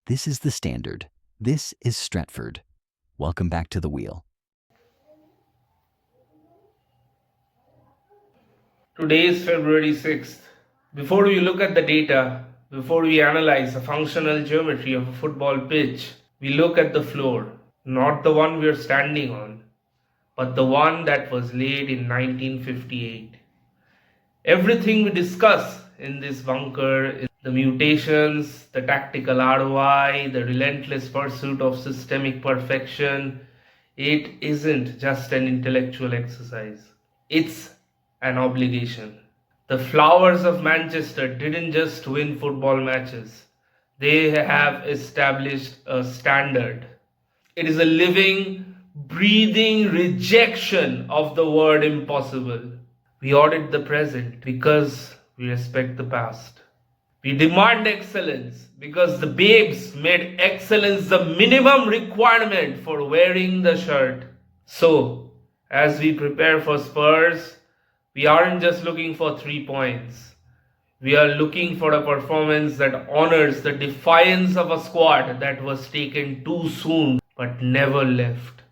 This is the standard. This is Stretford. Welcome back to the wheel. Today is February 6th. Before we look at the data, before we analyze the functional geometry of a football pitch, we look at the floor, not the one we are standing on, but the one that was laid in 1958. Everything we discuss in this bunker is the mutations, the tactical ROI, the relentless pursuit of systemic perfection. It isn't just an intellectual exercise. It's an obligation. The Flowers of Manchester didn't just win football matches. They have established a standard. It is a living, breathing rejection of the word impossible. We audit the present because we respect the past. We demand excellence because the babes made excellence the minimum requirement for wearing the shirt. So, as we prepare for Spurs, we aren't just looking for 3 points. We are looking for a performance that honors the defiance of a squad that was taken too soon but never left.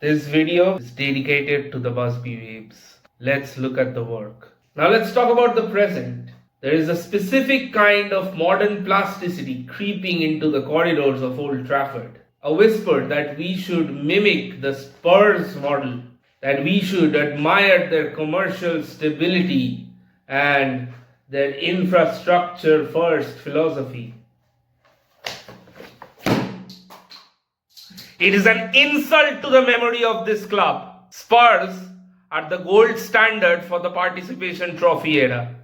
This video is dedicated to the Busby babes. Let's look at the work. Now let's talk about the present. There is a specific kind of modern plasticity creeping into the corridors of Old Trafford. A whisper that we should mimic the Spurs model, that we should admire their commercial stability and their infrastructure first philosophy. It is an insult to the memory of this club. Spurs are the gold standard for the participation trophy era.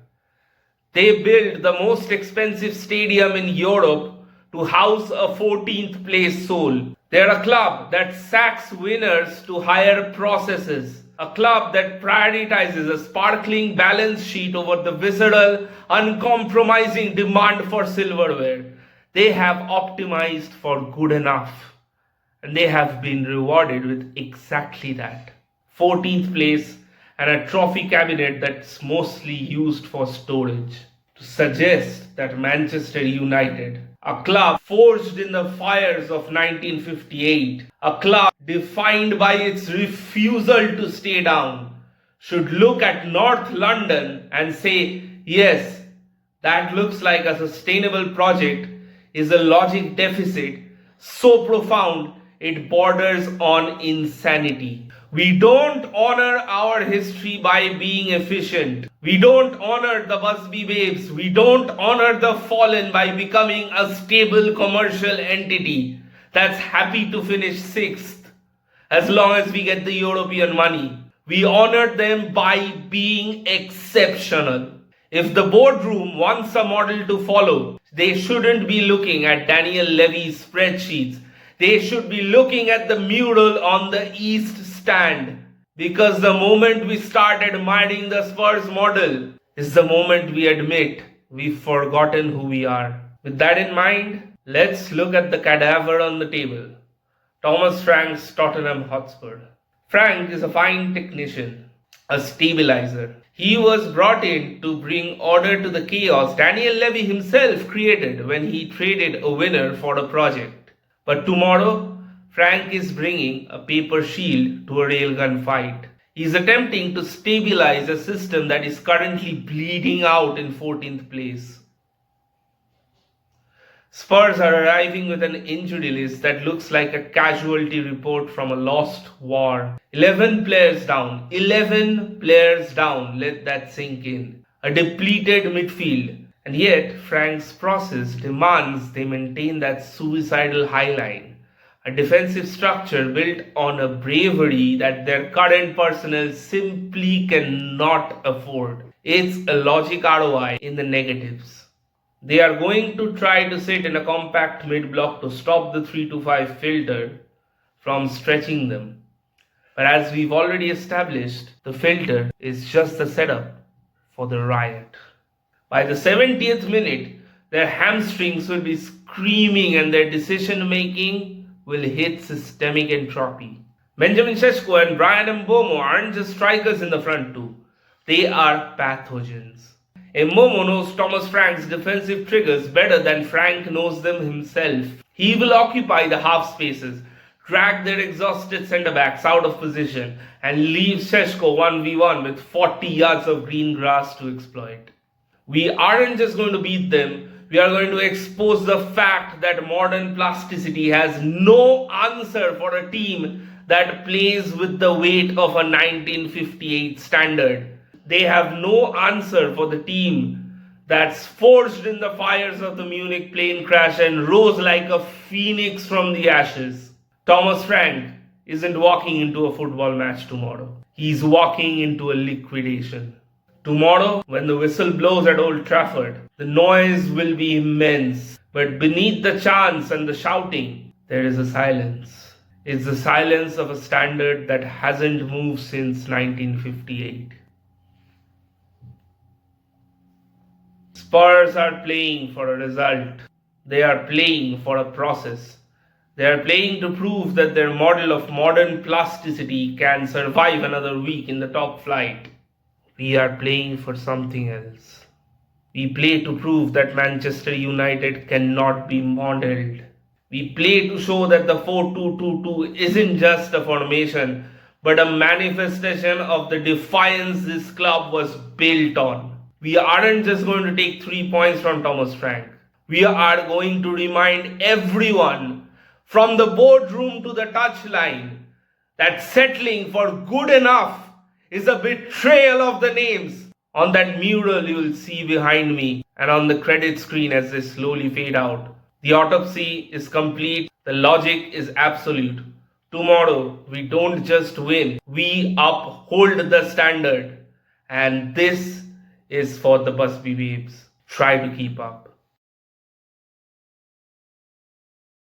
They built the most expensive stadium in Europe to house a 14th place soul. They're a club that sacks winners to higher processes. A club that prioritizes a sparkling balance sheet over the visceral, uncompromising demand for silverware. They have optimized for good enough. And they have been rewarded with exactly that. 14th place and a trophy cabinet that's mostly used for storage. To suggest that Manchester United, a club forged in the fires of 1958, a club defined by its refusal to stay down, should look at North London and say, yes, that looks like a sustainable project, is a logic deficit so profound it borders on insanity. We don't honor our history by being efficient. We don't honor the Busby babes. We don't honor the fallen by becoming a stable commercial entity that's happy to finish 6th as long as we get the European money. We honor them by being exceptional. If the boardroom wants a model to follow, they shouldn't be looking at Daniel Levy's spreadsheets. They should be looking at the mural on the east stand, because the moment we start admiring the Spurs model is the moment we admit we've forgotten who we are. With that in mind, let's look at the cadaver on the table. Thomas Frank's Tottenham Hotspur. Frank is a fine technician, a stabilizer. He was brought in to bring order to the chaos Daniel Levy himself created when he traded a winner for a project. But tomorrow, Frank is bringing a paper shield to a railgun fight. He is attempting to stabilize a system that is currently bleeding out in 14th place. Spurs are arriving with an injury list that looks like a casualty report from a lost war. 11 players down. 11 players down. Let that sink in. A depleted midfield. And yet, Frank's process demands they maintain that suicidal high line. A defensive structure built on a bravery that their current personnel simply cannot afford. It's a logic ROI in the negatives. They are going to try to sit in a compact mid-block to stop the 3-5 filter from stretching them. But as we've already established, the filter is just the setup for the Riot. By the 70th minute, their hamstrings will be screaming and their decision-making will hit systemic entropy. Benjamin Sesko and Brian Mbeumo aren't just strikers in the front two. They are pathogens. Mbeumo knows Thomas Frank's defensive triggers better than Frank knows them himself. He will occupy the half spaces, drag their exhausted centre-backs out of position, and leave Šeško 1v1 with 40 yards of green grass to exploit. We aren't just going to beat them, we are going to expose the fact that modern plasticity has no answer for a team that plays with the weight of a 1958 standard. They have no answer for the team that's forged in the fires of the Munich plane crash and rose like a phoenix from the ashes. Thomas Frank isn't walking into a football match tomorrow. He's walking into a liquidation. Tomorrow, when the whistle blows at Old Trafford, the noise will be immense. But beneath the chants and the shouting, there is a silence. It's the silence of a standard that hasn't moved since 1958. Spurs are playing for a result. They are playing for a process. They are playing to prove that their model of modern plasticity can survive another week in the top flight. We are playing for something else. We play to prove that Manchester United cannot be modeled. We play to show that the 4-2-2-2 isn't just a formation, but a manifestation of the defiance this club was built on. We aren't just going to take 3 points from Thomas Frank. We are going to remind everyone, from the boardroom to the touchline, that settling for good enough is a betrayal of the names on that mural you will see behind me and on the credit screen as they slowly fade out. The autopsy is complete. The logic is absolute. Tomorrow, we don't just win, we uphold the standard. And this is for the Busby babes. Try to keep up.